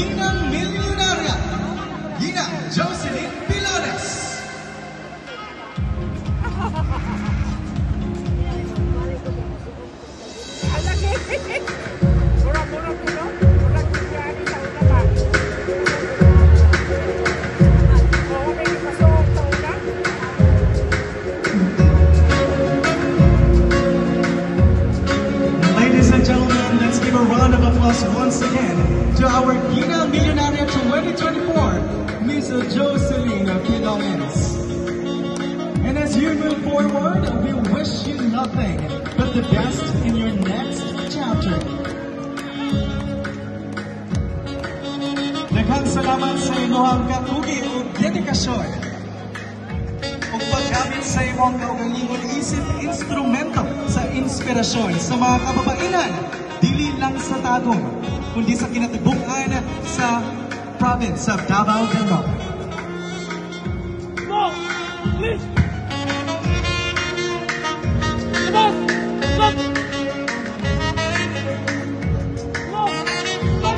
Ginang Milyonarya, Ginang Jocelyn Pilones. Ladies and gentlemen, let's give a round of applause once again to our Ginang Milyonarya 2024, Ms. Jocelyn Pilones. And as you move forward, we wish you nothing but the best in your next chapter. Daghang salamat sa imong katugi ug dedikasyon ug paggamit sa imong kaugalingon isip instrumento sa inspirasyon sa mga kababainan dili lang sa Tagum kundi sa kinatibuk-an sa province of Davao del Norte. No! Please! Stop! Stop! No! Stop!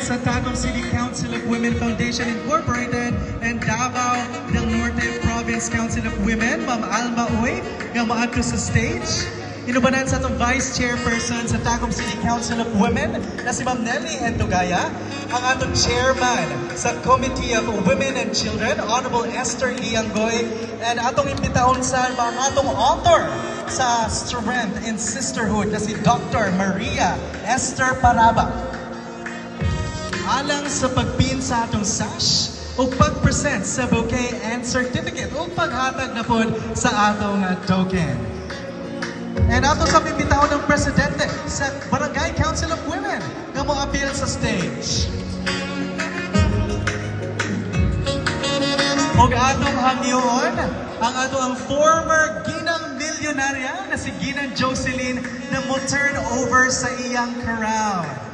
Sa Tagum City Council of Women Foundation Incorporated and Davao del Norte Province Council of Women, Ma'am Alma Uy, nga maadto sa stage. Inubanan sa itong Vice Chairperson sa Tagum City Council of Women na si Ma'am Nelly Entugaya, ang atong Chairman sa Committee of Women and Children, Honorable Esther Lianggoy, and atong imbitahon sa mga atong author sa Strength in Sisterhood na si Dr. Maria Esther Paraba. Alang sa pagpin sa atong sash o pag-present sa bouquet and certificate o paghatag na po sa atong token. And ato sa pimbitaw ng Presidente sa Barangay Council of Women na mo appeal sa stage. O atong hangyoon, ang ato ang former Ginang Milyonarya na si Ginang Jocelyn na mo turn over sa iyang crown.